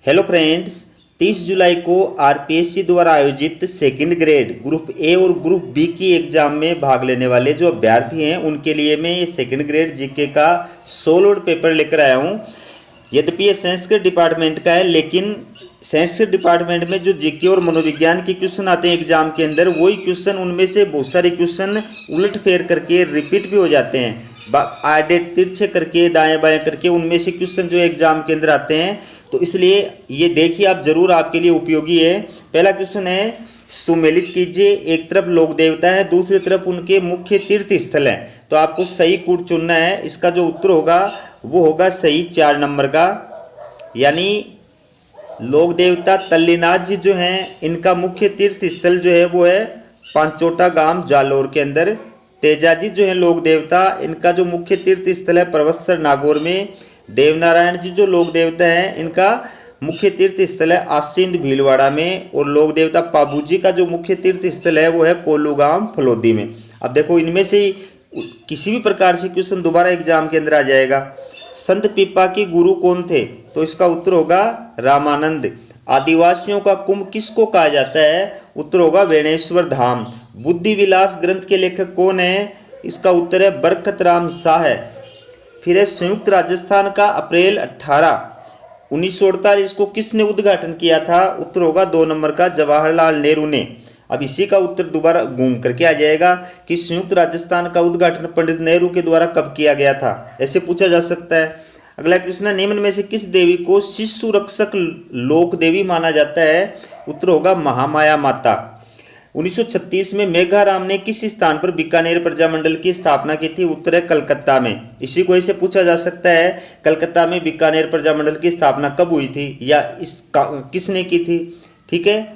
Hello friends, 30 जुलाई को RPSC द्वारा आयोजित सेकंड ग्रेड ग्रुप ए और ग्रुप बी की एग्जाम में भाग लेने वाले जो अभ्यर्थी हैं उनके लिए मैं ये सेकंड ग्रेड जीके का सोलोड पेपर लेकर आया हूं। यद्यपि ये संस्कृत डिपार्टमेंट का है, लेकिन संस्कृत डिपार्टमेंट में जो जीके और मनोविज्ञान के क्वेश्चन आते हैं एग्जाम के अंदर, वही क्वेश्चन उनमें से बहुत सारे क्वेश्चन उलट फेर करके रिपीट भी हो जाते हैं। आड़े तिरछे करके दाएं बाएं करके उनमें से क्वेश्चन जो एग्जाम के अंदर आते हैं, तो इसलिए ये देखिए आप जरूर, आपके लिए उपयोगी है। पहला क्वेश्चन है, सुमेलित कीजिए, एक तरफ लोक देवता है, दूसरी तरफ उनके मुख्य तीर्थ स्थल है। तो आपको सही कूट चुनना है। इसका जो उत्तर होगा वो होगा सही 4 नंबर का, यानी लोक देवता तल्लीनाथ जी जो हैं इनका मुख्य तीर्थ स्थल जो है वो है पांचोटा गांव जालोर के अंदर। तेजाजी जो है लोक देवता, इनका जो मुख्य तीर्थ स्थल है पर्वतसर नागौर में। देवनारायण जी जो लोक देवता हैं इनका मुख्य तीर्थ स्थल है आसींद भीलवाड़ा में। और लोक देवता पाबू जी का जो मुख्य तीर्थ स्थल है वो है कोलूगाम फलोदी में। अब देखो, इनमें से किसी भी प्रकार से क्वेश्चन दोबारा एग्जाम के अंदर आ जाएगा। संत पीपा के गुरु कौन थे? तो इसका उत्तर होगा रामानंद। आदिवासियों का कुंभ किसको कहा जाता है? उत्तर होगा वेणेश्वर धाम। बुद्धि विलास ग्रंथ के लेखक कौन है? इसका उत्तर है बरकत राम शाह है। फिर है, संयुक्त राजस्थान का अप्रैल 18, 1948 को किसने उद्घाटन किया था? उत्तर होगा 2 नंबर का जवाहरलाल नेहरू ने। अब इसी का उत्तर दोबारा घूम करके आ जाएगा कि संयुक्त राजस्थान का उद्घाटन पंडित नेहरू के द्वारा कब किया गया था, ऐसे पूछा जा सकता है। अगला क्वेश्चन है, निम्न में से किस देवी को शिशु रक्षक लोक देवी माना जाता है? उत्तर होगा महामाया माता। 1936 में मेघाराम ने किस स्थान पर बीकानेर प्रजामंडल की स्थापना की थी? उत्तर है कलकत्ता में। इसी को ऐसे पूछा जा सकता है, कलकत्ता में बीकानेर प्रजामंडल की स्थापना कब हुई थी या किसने की थी? ठीक है।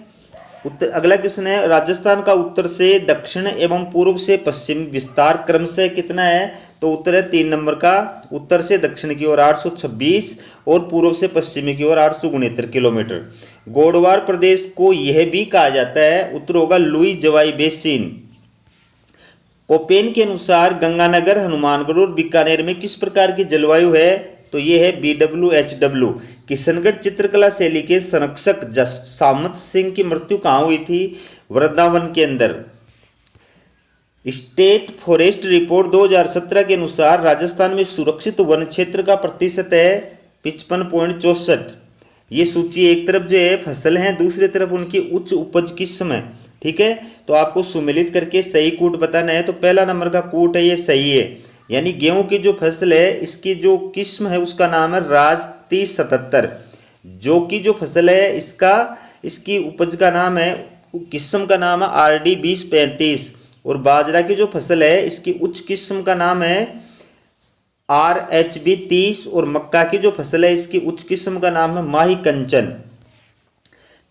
उत्तर अगला क्वेश्चन है, राजस्थान का उत्तर से दक्षिण एवं पूर्व से पश्चिम विस्तार क्रमशः कितना है? तो उत्तर है 3 नंबर का। उत्तर से दक्षिण की ओर 826 और पूर्व से पश्चिमी की ओर 869 किलोमीटर। गोडवार प्रदेश को यह भी कहा जाता है। उत्तर होगा लुई जवाई बेसिन। कोपेन के अनुसार गंगानगर, हनुमानगढ़ और बीकानेर में किस प्रकार की जलवायु है? तो ये है BWHW। किशनगढ़ चित्रकला शैली के संरक्षक सामत सिंह की मृत्यु कहाँ हुई थी? वृंदावन के अंदर। स्टेट फॉरेस्ट रिपोर्ट 2017 के अनुसार राजस्थान में सुरक्षित वन क्षेत्र का प्रतिशत है 55.64। ये सूची एक तरफ जो है फसल हैं, दूसरी तरफ उनकी उच्च उपज किस्म है। ठीक है, तो आपको सुमेलित करके सही कूट बताना है। तो पहला नंबर का कूट है, ये सही है। यानी गेहूं की जो फसल है इसकी जो किस्म है उसका नाम है राज 3077। जो की जो फसल है इसकी उपज का नाम है, किस्म का नाम है RD 2035। और बाजरा की जो फसल है इसकी उच्च किस्म का नाम है RHB 30। और मक्का की जो फसल है इसकी उच्च किस्म का नाम है माही कंचन।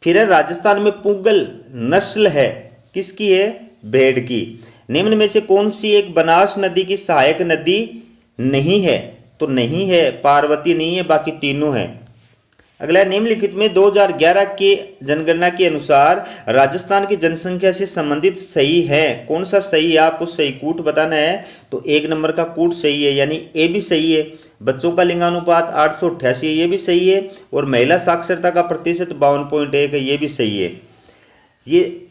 फिर है, राजस्थान में पुगल नस्ल है, किसकी है? भेड़ की। निम्न में से कौन सी एक बनास नदी की सहायक नदी नहीं है? तो नहीं है, पार्वती नहीं है, बाकी तीनों है। अगला, निम्नलिखित में 2011 के जनगणना के अनुसार राजस्थान की जनसंख्या से संबंधित सही है। कौन सा सही है? आपको सही कूट बताना है। तो 1 नंबर का कूट सही है, यानी ए भी सही है। बच्चों का लिंगानुपात 888, ये भी सही है। और महिला साक्षरता का प्रतिशत 52.1 है, ये भी सही है। ये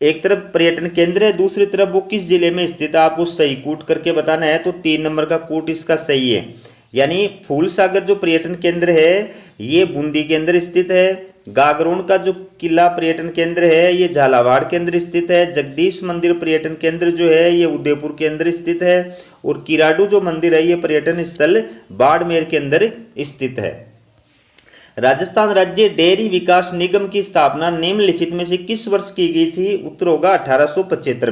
एक तरफ पर्यटन केंद्र है, दूसरी तरफ वो किस जिले में स्थित है, आपको सही कूट करके बताना है। तो 3 नंबर का कूट इसका सही है। यानी फूल सागर जो पर्यटन केंद्र है ये बूंदी के अंदर स्थित है। गागरोन का जो किला पर्यटन केंद्र है ये झालावाड़ के अंदर स्थित है। जगदीश मंदिर पर्यटन केंद्र जो है ये उदयपुर के अंदर स्थित है। और किराडू जो मंदिर है ये पर्यटन स्थल बाड़मेर के अंदर स्थित है। राजस्थान राज्य डेयरी विकास निगम की स्थापना निम्नलिखित में से किस वर्ष की गई थी? उत्तर होगा 1975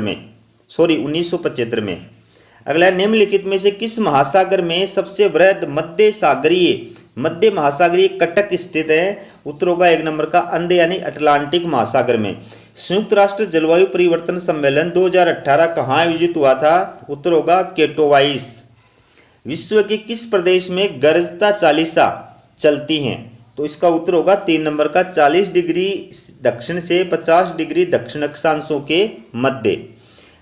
में। अगला, निम्नलिखित में से किस महासागर में सबसे वृहद मध्य महासागरीय कटक स्थित है? उत्तर होगा 1 नंबर का अंध यानी अटलांटिक महासागर में। संयुक्त राष्ट्र जलवायु परिवर्तन सम्मेलन 2018 कहाँ आयोजित हुआ था? उत्तर होगा केटोवाइस। विश्व के किस प्रदेश में गर्जता चालीसा चलती हैं? तो इसका उत्तर होगा 3 नंबर का 40 डिग्री दक्षिण से 50 डिग्री दक्षिण अक्षांशों के मध्य।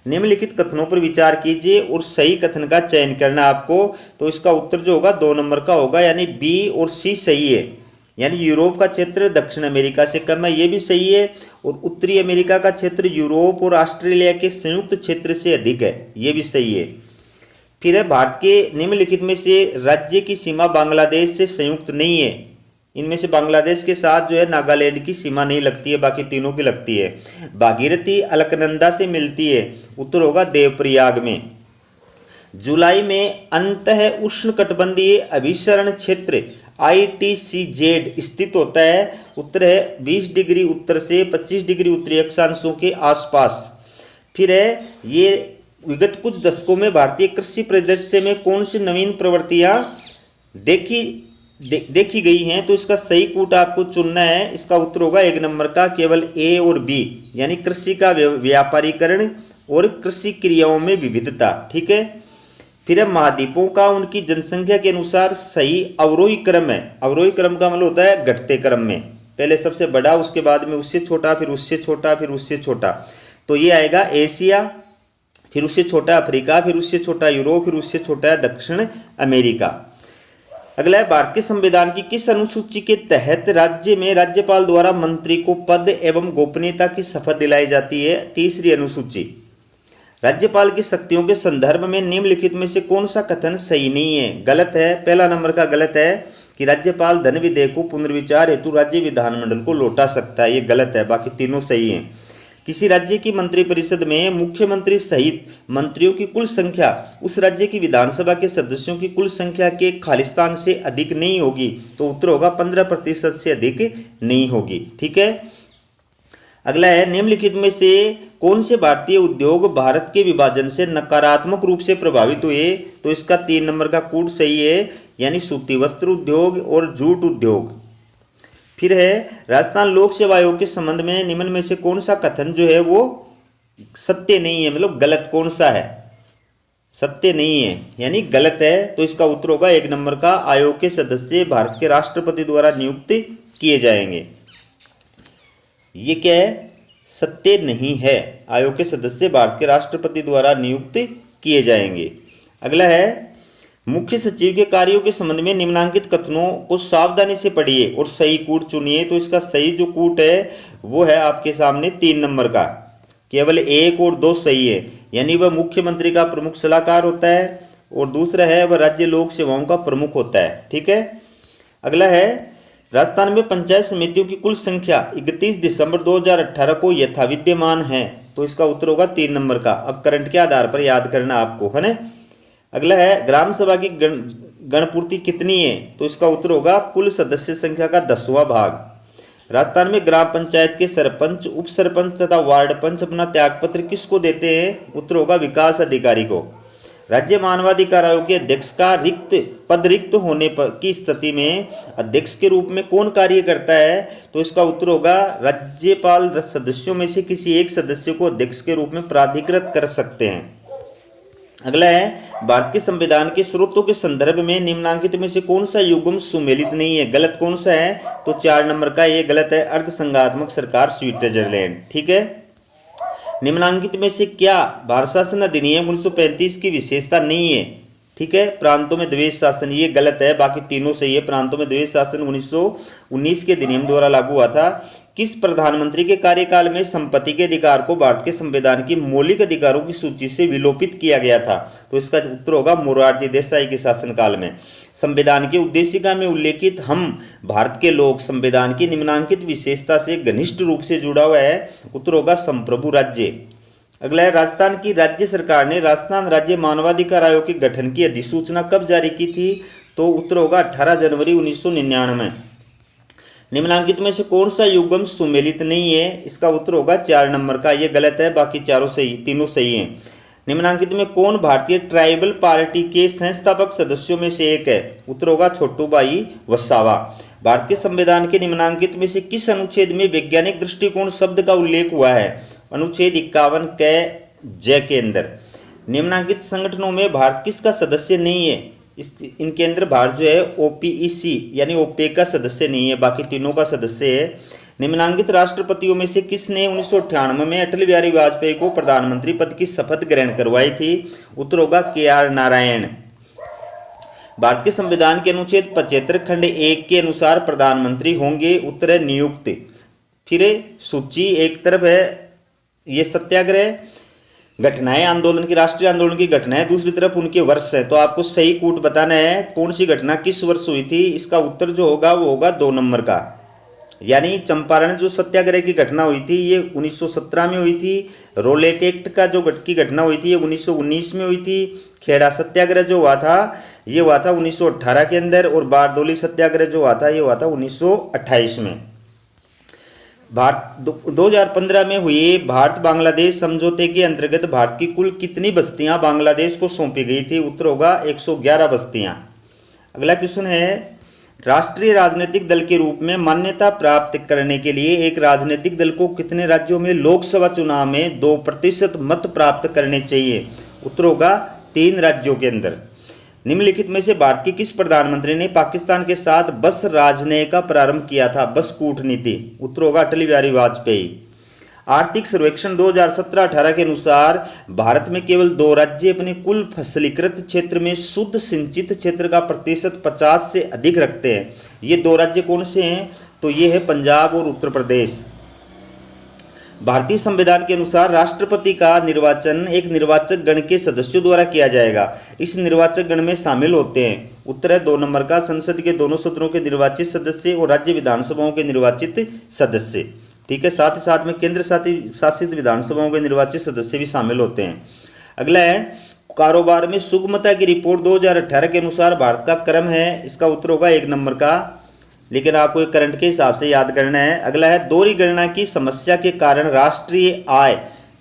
निम्नलिखित कथनों पर विचार कीजिए और सही कथन का चयन करना आपको। तो इसका उत्तर जो होगा 2 नंबर का होगा, यानी B और C सही है। यानी यूरोप का क्षेत्र दक्षिण अमेरिका से कम है, ये भी सही है। और उत्तरी अमेरिका का क्षेत्र यूरोप और ऑस्ट्रेलिया के संयुक्त क्षेत्र से अधिक है, ये भी सही है। फिर है भारत के निम्नलिखित में से राज्य की सीमा बांग्लादेश से संयुक्त नहीं है। इनमें से बांग्लादेश के साथ जो है नागालैंड की सीमा नहीं लगती है, बाकी तीनों की लगती है। भागीरथी अलकनंदा से मिलती है, उत्तर होगा देवप्रयाग में। जुलाई में अंतः उष्णकटिबंधीय अभिसरण क्षेत्र ITCZ स्थित होता है, उत्तर है 20 डिग्री उत्तर से 25 डिग्री उत्तरी अक्षांशों के आसपास। फिर है ये विगत कुछ दशकों में भारतीय कृषि परिदृश्य में कौन सी नवीन प्रवृत्तियां देखी गई हैं, तो इसका सही कूट आपको चुनना है। इसका उत्तर होगा 1 नंबर का केवल A और B, यानी कृषि का व्यापारीकरण और कृषि क्रियाओं में विविधता। ठीक है। फिर है महाद्वीपों का उनकी जनसंख्या के अनुसार सही अवरोही क्रम है। अवरोही क्रम का मतलब होता है घटते क्रम में, पहले सबसे बड़ा, उसके बाद में उससे छोटा, फिर उससे छोटा, फिर उससे छोटा। तो ये आएगा एशिया, फिर उससे छोटा अफ्रीका, फिर उससे छोटा यूरोप, फिर उससे छोटा दक्षिण अमेरिका। अगला है भारत के संविधान की किस अनुसूची के तहत राज्य में राज्यपाल द्वारा मंत्री को पद एवं गोपनीयता की शपथ दिलाई जाती है। तीसरी अनुसूची। राज्यपाल की शक्तियों के संदर्भ में निम्नलिखित में से कौन सा कथन सही नहीं है, गलत है। पहला नंबर का गलत है कि राज्यपाल धन विधेयक को पुनर्विचार हेतु राज्य विधानमंडल को लौटा सकता है, ये गलत है। बाकी तीनों सही हैं। किसी राज्य की मंत्रिपरिषद में मुख्यमंत्री सहित मंत्रियों की कुल संख्या उस राज्य की विधानसभा के सदस्यों की कुल संख्या के खालिस्तान से अधिक नहीं होगी, तो उत्तर होगा 15% से अधिक नहीं होगी। ठीक है। अगला है निम्नलिखित में से कौन से भारतीय उद्योग भारत के विभाजन से नकारात्मक रूप से प्रभावित हुए, तो इसका 3 नंबर का कूट सही है, यानी सूती वस्त्र उद्योग और जूट उद्योग। फिर है राजस्थान लोक सेवा आयोग के संबंध में निम्न में से कौन सा कथन जो है वो सत्य नहीं है, मतलब गलत कौन सा है, सत्य नहीं है यानी गलत है। तो इसका उत्तर होगा 1 नंबर का आयोग के सदस्य भारत के राष्ट्रपति द्वारा नियुक्त किए जाएंगे। ये क्या है, सत्य नहीं है, आयोग के सदस्य भारत के राष्ट्रपति द्वारा नियुक्त किए जाएंगे। अगला है मुख्य सचिव के कार्यों के संबंध में निम्नांकित कथनों को सावधानी से पढ़िए और सही कूट चुनिए। तो इसका सही जो कूट है वो है आपके सामने 3 नंबर का, केवल 1 और 2 सही है, यानी वह मुख्यमंत्री का प्रमुख सलाहकार होता है और दूसरा है वह राज्य लोक सेवाओं का प्रमुख होता है। ठीक है। अगला है राजस्थान में पंचायत समितियों की कुल संख्या 31 दिसंबर 2018 को यथाविद्यमान है, तो इसका उत्तर होगा 3 नंबर का। अब करंट के आधार पर याद करना आपको, है ना। अगला है ग्राम सभा की गणपूर्ति कितनी है, तो इसका उत्तर होगा कुल सदस्य संख्या का 10वां भाग। राजस्थान में ग्राम पंचायत के सरपंच, उप सरपंच तथा वार्ड पंच अपना त्यागपत्र किसको देते हैं, उत्तर होगा विकास अधिकारी को। राज्य मानवाधिकार आयोग के अध्यक्ष का पद रिक्त होने की स्थिति में अध्यक्ष के रूप में कौन कार्य करता है, तो इसका उत्तर होगा राज्यपाल सदस्यों में से किसी एक सदस्य को अध्यक्ष के रूप में प्राधिकृत कर सकते हैं। अगला है भारत के संविधान के स्रोतों के संदर्भ में निम्नांकित में से कौन सा युग्म सुमेलित नहीं है, गलत कौन सा है, तो 4 नंबर का ये गलत है, अर्धसंघात्मक सरकार स्विट्जरलैंड। ठीक है। निम्नांकित में से क्या भारत शासन अधिनियम 1935 की विशेषता नहीं है, ठीक है, प्रांतों में द्वेष शासन, ये गलत है। बाकी तीनों सही है। प्रांतों में द्वेष शासन 1919 के अधिनियम द्वारा लागू हुआ था। किस प्रधानमंत्री के कार्यकाल में संपत्ति के अधिकार को भारत के संविधान की मौलिक अधिकारों की सूची से विलोपित किया गया था, तो इसका उत्तर होगा मोरारजी देसाई के शासनकाल में। संविधान की उद्देशिका में उल्लेखित हम भारत के लोग संविधान की निम्नांकित विशेषता से घनिष्ठ रूप से जुड़ा हुआ है, उत्तर होगा संप्रभु राज्य। अगला है राजस्थान की राज्य सरकार ने राजस्थान राज्य मानवाधिकार आयोग के गठन की अधिसूचना कब जारी की थी, तो उत्तर होगा 18 जनवरी 1999। निम्नांकित में से कौन सा युग्म सुमेलित नहीं है, इसका उत्तर होगा 4 नंबर का, ये गलत है। बाकी तीनों सही हैं। निम्नांकित में कौन भारतीय ट्राइबल पार्टी के संस्थापक सदस्यों में से एक है, उत्तर होगा छोटूभाई वसावा। भारत के संविधान के निम्नांकित में से किस अनुच्छेद में वैज्ञानिक दृष्टिकोण शब्द का उल्लेख हुआ है, अनुच्छेद 51 के ज के अंदर। निम्नांकित संगठनों में भारत किसका सदस्य नहीं है, इनके अंदर भारत जो है OPEC यानी ओपेक का सदस्य नहीं है, बाकी तीनों का सदस्य है। निम्नांकित राष्ट्रपतियों में से किसने 1998 में अटल बिहारी वाजपेयी को प्रधानमंत्री पद की शपथ ग्रहण करवाई थी, उत्तर होगा KR नारायण। भारत के संविधान के अनुच्छेद 75 खंड 1 के अनुसार प्रधानमंत्री होंगे, उत्तर है नियुक्त। फिर सूची एक तरफ है ये सत्याग्रह घटनाएं, आंदोलन की, राष्ट्रीय आंदोलन की घटनाएं, दूसरी तरफ उनके वर्ष है। तो आपको सही कूट बताना है कौन सी घटना किस वर्ष हुई थी। इसका उत्तर जो होगा वो होगा 2 नंबर का, यानी चंपारण जो सत्याग्रह की घटना हुई थी ये 1917 में हुई थी। रोलेट एक्ट का जो की घटना हुई थी ये 1919 में हुई थी। खेड़ा सत्याग्रह जो हुआ था ये हुआ था 1918 के अंदर, और बारदोली सत्याग्रह जो हुआ था ये हुआ था 1928 में। भारत 2015 में हुए भारत बांग्लादेश समझौते के अंतर्गत भारत की कुल कितनी बस्तियां बांग्लादेश को सौंपी गई थी। उत्तर होगा 111 बस्तियां। अगला क्वेश्चन है, राष्ट्रीय राजनीतिक दल के रूप में मान्यता प्राप्त करने के लिए एक राजनीतिक दल को कितने राज्यों में लोकसभा चुनाव में 2% मत प्राप्त करने चाहिए। उत्तर होगा 3 राज्यों के अंदर। निम्नलिखित में से भारत के किस प्रधानमंत्री ने पाकिस्तान के साथ बस राजनय का प्रारंभ किया था, बस कूटनीति। उत्तर होगा अटल बिहारी वाजपेयी। आर्थिक सर्वेक्षण 2017-18 के अनुसार भारत में केवल 2 राज्य अपने कुल फसलीकृत क्षेत्र में शुद्ध सिंचित क्षेत्र का प्रतिशत 50 से अधिक रखते हैं। ये 2 राज्य कौन से हैं, तो ये है पंजाब और उत्तर प्रदेश। भारतीय संविधान के अनुसार राष्ट्रपति का निर्वाचन एक निर्वाचक गण के सदस्यों द्वारा किया जाएगा। इस निर्वाचक गण में शामिल होते हैं, उत्तर है 2 नंबर का, संसद के दोनों सदनों के निर्वाचित सदस्य और राज्य विधानसभाओं के निर्वाचित सदस्य। ठीक है, साथ ही साथ में केंद्र शासित विधानसभाओं के निर्वाचित सदस्य भी शामिल होते हैं। अगला है, कारोबार में सुगमता की रिपोर्ट 2018 के अनुसार भारत का क्रम है। इसका उत्तर होगा 1 नंबर का, लेकिन आपको एक करंट के हिसाब से याद करना है। अगला है, दोहरी गणना की समस्या के कारण राष्ट्रीय आय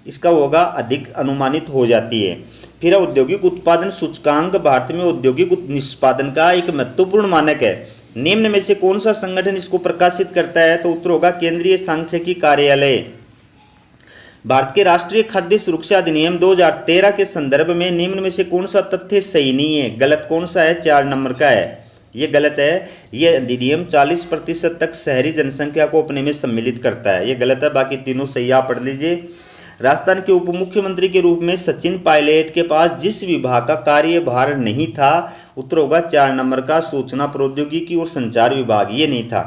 इसका होगा अधिक अनुमानित हो जाती है। फिर औद्योगिक उत्पादन सूचकांक भारत में औद्योगिक निष्पादन का एक महत्वपूर्ण मानक है। निम्न में से कौन सा संगठन इसको प्रकाशित करता है, तो उत्तर होगा केंद्रीय सांख्यिकी कार्यालय। भारत के राष्ट्रीय खाद्य सुरक्षा अधिनियम 2013 के संदर्भ में निम्न में से कौन सा तथ्य सही नहीं है, गलत कौन सा है, 4 नंबर का है, ये गलत है। ये अधिनियम 40% तक शहरी जनसंख्या को अपने में सम्मिलित करता है, ये गलत है। बाकी तीनों सही आप पढ़ लीजिए। राजस्थान के उप मुख्यमंत्री के रूप में सचिन पायलट के पास जिस विभाग का कार्यभार नहीं था, उत्तर होगा 4 नंबर का, सूचना प्रौद्योगिकी और संचार विभाग, ये नहीं था।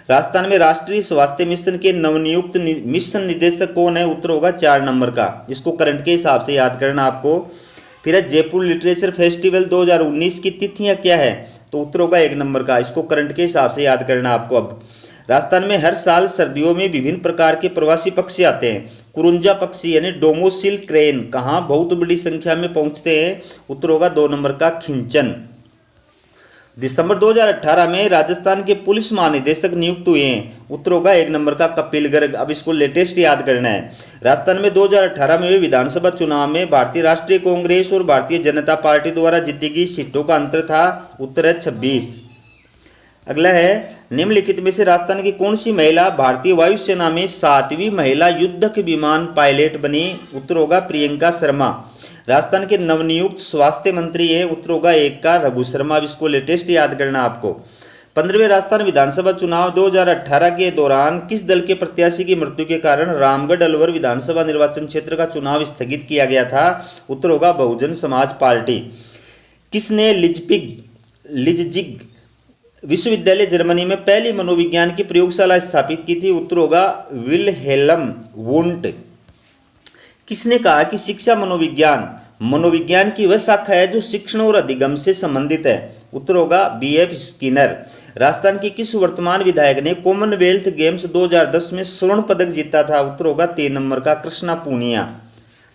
राजस्थान में राष्ट्रीय स्वास्थ्य मिशन के नवनियुक्त मिशन निदेशक कौन है, उत्तर होगा 4 नंबर का। इसको करंट के हिसाब से याद करना आपको। फिर जयपुर लिटरेचर फेस्टिवल 2019 की तिथियां क्या है, तो उत्तर होगा 1 नंबर का। इसको करंट के हिसाब से याद करना आपको। अब राजस्थान में हर साल सर्दियों में विभिन्न प्रकार के प्रवासी पक्षी आते हैं। कुरुंजा पक्षी यानी डोमोसिल क्रेन कहाँ बहुत बड़ी संख्या में पहुंचते हैं, उत्तर होगा 2 नंबर का, खिंचन। दिसंबर 2018 में राजस्थान के पुलिस महानिदेशक नियुक्त हुए हैं, उत्तर होगा 1 नंबर का, कपिल गर्ग। अब इसको लेटेस्ट याद करना है। राजस्थान में 2018 में हुए विधानसभा चुनाव में भारतीय राष्ट्रीय कांग्रेस और भारतीय जनता पार्टी द्वारा जीती गई सीटों का अंतर था, उत्तर है 26। अगला है, निम्नलिखित में से राजस्थान की कौन सी महिला भारतीय वायुसेना में 7वीं महिला युद्धक विमान पायलट बनी, उत्तर होगा प्रियंका शर्मा। राजस्थान के नवनियुक्त स्वास्थ्य मंत्री हैं, उत्तर होगा 1 का, रघु शर्मा। इसको लेटेस्ट याद करना आपको। 15वें राजस्थान विधानसभा चुनाव 2018 के दौरान किस दल के प्रत्याशी की मृत्यु के कारण रामगढ़ अलवर विधानसभा निर्वाचन क्षेत्र का चुनाव स्थगित किया गया था, उत्तर होगा बहुजन समाज पार्टी। किसने लिज्जिग विश्वविद्यालय जर्मनी में पहली मनोविज्ञान की प्रयोगशाला स्थापित की थी, उत्तर होगा विल्हेल्म वुंट। किसने कहा कि शिक्षा मनोविज्ञान की वह शाखा है जो शिक्षण और अधिगम से संबंधित है, उत्तर होगा BF स्किनर। राजस्थान की किस वर्तमान विधायक ने कॉमनवेल्थ गेम्स 2010 में स्वर्ण पदक जीता था, उत्तर होगा 3 नंबर का, कृष्णा पूनिया।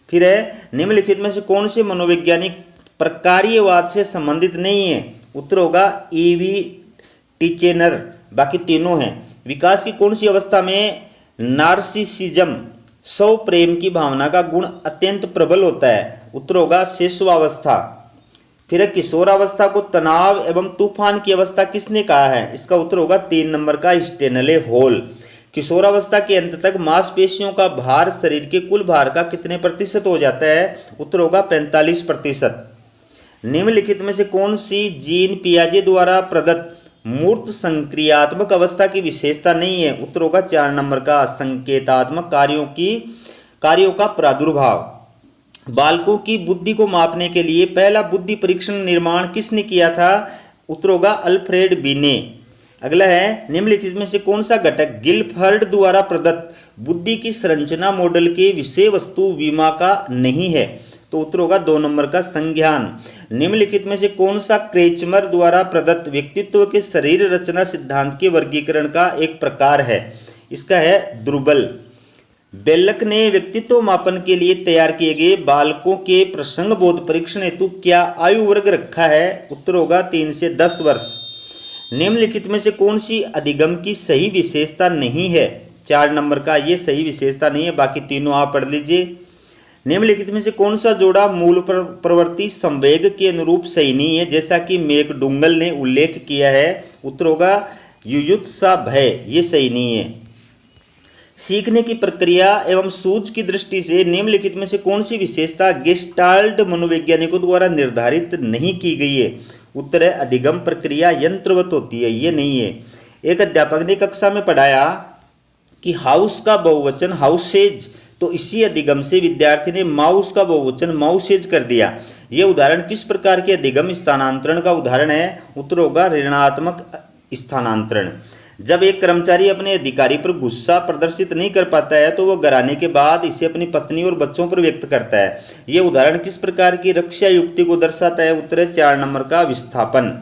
फिर है, निम्नलिखित में से कौन से मनोवैज्ञानिक प्रकार्यवाद से संबंधित नहीं है, उत्तर होगा EV टीचेनर। बाकी तीनों हैं। विकास की कौन सी अवस्था में नार्सिसिज्म स्व प्रेम की भावना का गुण अत्यंत प्रबल होता है, उत्तर होगा शिशुअवस्था। फिर किशोरावस्था को तनाव एवं तूफान की अवस्था किसने कहा है, इसका उत्तर होगा 3 नंबर का, स्टेनले हॉल। किशोरावस्था के अंत तक मांसपेशियों का भार शरीर के कुल भार का कितने प्रतिशत हो जाता है, उत्तर होगा 45%। निम्नलिखित में से कौन सी जीन पियाजे द्वारा प्रदत्त मूर्त संक्रियात्मक अवस्था की विशेषता नहीं है, उत्तर होगा 4 नंबर का, संकेतात्मक कार्यों का प्रादुर्भाव। बालकों की बुद्धि को मापने के लिए पहला बुद्धि परीक्षण निर्माण किसने किया था? उत्तर होगा अल्फ्रेड बीने। अगला है, निम्नलिखित में से कौन सा घटक गिल्फर्ड द्वारा प्रदत्त बुद्धि की संरचना मॉडल के विषय वस्तु विमा का नहीं है? तो उत्तर होगा 2 नंबर का संज्ञान। निम्नलिखित में से कौन सा क्रेचमर द्वारा प्रदत्त व्यक्तित्व के शरीर रचना सिद्धांत के वर्गीकरण का एक प्रकार है? इसका है दुर्बल। बेलक ने व्यक्तित्व मापन के लिए तैयार किए गए बालकों के प्रसंग बोध परीक्षण हेतु क्या आयु वर्ग रखा है? उत्तर होगा 3 से 10 वर्ष। निम्नलिखित में से कौन सी अधिगम की सही विशेषता नहीं है? 4 नंबर का ये सही विशेषता नहीं है, बाकी तीनों आप पढ़ लीजिए। निम्नलिखित में से कौन सा जोड़ा मूल प्रवृत्ति संवेग के अनुरूप सही नहीं है, जैसा कि मैकडूगल ने उल्लेख किया है? उत्तर होगा युयुत्सा भय, ये सही नहीं है। सीखने की प्रक्रिया एवं सूझ की दृष्टि से निम्नलिखित में से कौन सी विशेषता गेस्टाल्ट मनोवैज्ञानिकों द्वारा निर्धारित नहीं की गई है? उत्तर है अधिगम प्रक्रिया यंत्रवत होती है, ये नहीं है। एक अध्यापक ने कक्षा में पढ़ाया कि हाउस का बहुवचन हाउसेज, तो इसी अधिगम से विद्यार्थी ने माउस का बहुवचन माउसेज कर दिया। यह उदाहरण किस प्रकार के अधिगम स्थानांतरण का उदाहरण है? उत्तर होगा ऋणात्मक स्थानांतरण। जब एक कर्मचारी अपने अधिकारी पर गुस्सा प्रदर्शित नहीं कर पाता है तो वह घर आने के बाद इसे अपनी पत्नी और बच्चों पर व्यक्त करता है। यह उदाहरण किस प्रकार की रक्षा युक्ति को दर्शाता है? उत्तर है 4 नंबर का विस्थापन।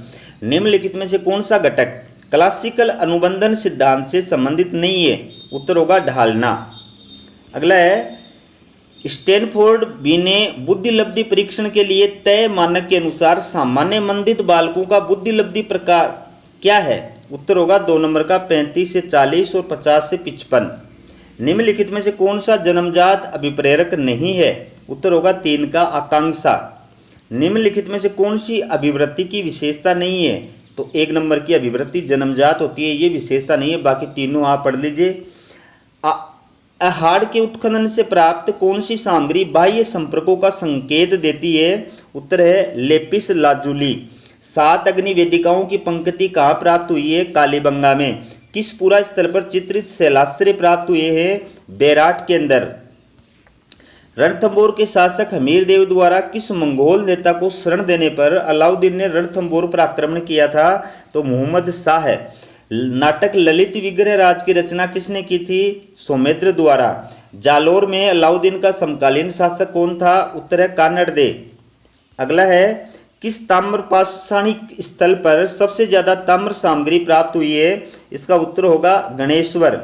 निम्नलिखित में से कौन सा घटक क्लासिकल अनुबंधन सिद्धांत से संबंधित नहीं है? उत्तर होगा ढालना। अगला है, स्टैनफोर्ड बी ने बुद्धिलब्धि परीक्षण के लिए तय मानक के अनुसार सामान्य मंदित बालकों का बुद्धिलब्धि प्रकार क्या है? उत्तर होगा 2 नंबर का 35 से 40 और 50 से 55। निम्नलिखित में से कौन सा जन्मजात अभिप्रेरक नहीं है? उत्तर होगा 3 का आकांक्षा। निम्नलिखित में से कौन सी अभिवृत्ति की विशेषता नहीं है? तो 1 नंबर की अभिवृत्ति जन्मजात होती है, ये विशेषता नहीं है, बाकी तीनों आप पढ़ लीजिए। आहार के उत्खनन से प्राप्त कौन सी सामग्री बाह्य संपर्कों का संकेत देती है? उत्तर है लेपिस लाजुली। 7 अग्नि वेदिकाओं की पंक्ति कहाँ प्राप्त हुई है? कालीबंगा में। किस पूरा स्थल पर चित्रित शैलास्त्र प्राप्त हुए हैं? बेराट के अंदर। रणथंबोर के शासक हमीर देव द्वारा किस मंगोल नेता को शरण देने पर अलाउद्दीन ने रणथंबोर पर आक्रमण किया था? तो मोहम्मद शाह है। नाटक ललित विग्रह राज की रचना किसने की थी? सोमेद्र द्वारा। जालोर में अलाउद्दीन का समकालीन शासक कौन था? उत्तर है कानड़ दे। अगला है, किस ताम्र पाषाणिक स्थल पर सबसे ज्यादा ताम्र सामग्री प्राप्त हुई है? इसका उत्तर होगा गणेश्वर।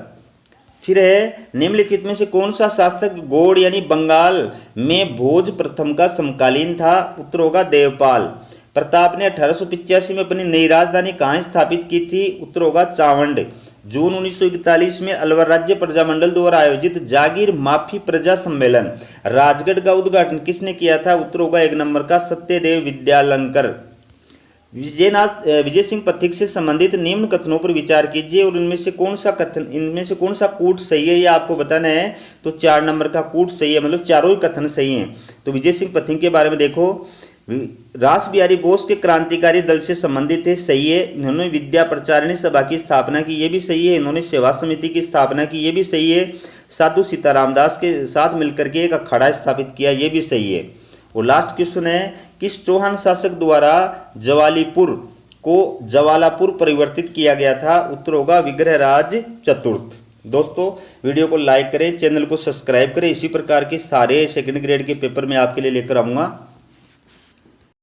फिर है, निम्नलिखित में से कौन सा शासक गौड़ यानी बंगाल में भोज प्रथम का समकालीन था? उत्तर होगा देवपाल। प्रताप ने 1885 में अपनी नई राजधानी कहाँ स्थापित की थी? उत्तर होगा चावंड। जून 1941 में अलवर राज्य प्रजामंडल द्वारा आयोजित जागीर माफी प्रजा सम्मेलन राजगढ़ का उद्घाटन किसने किया था? उत्तर होगा 1 नंबर का सत्यदेव विद्यालंकर। विजय सिंह पथिक से संबंधित निम्न कथनों पर विचार कीजिए और इनमें से कौन सा कूट सही है, ये आपको बताना है। तो 4 नंबर का कूट सही है, मतलब चारों ही कथन सही हैं। तो विजय सिंह पथिक के बारे में देखो, रास बिहारी बोस के क्रांतिकारी दल से संबंधित है, सही है। इन्होंने विद्या प्रचारिणी सभा की स्थापना की, ये भी सही है। इन्होंने सेवा समिति की स्थापना की, ये भी सही है। साधु सीतारामदास के साथ मिलकर के एक अखाड़ा स्थापित किया, ये भी सही है। और लास्ट क्वेश्चन है, किस चौहान शासक द्वारा जवालीपुर को जवालापुर परिवर्तित किया गया था? उत्तर होगा विग्रहराज चतुर्थ। दोस्तों, वीडियो को लाइक करें, चैनल को सब्सक्राइब करें। इसी प्रकार के सारे सेकंड ग्रेड के पेपर मैं आपके लिए लेकर आऊँगा।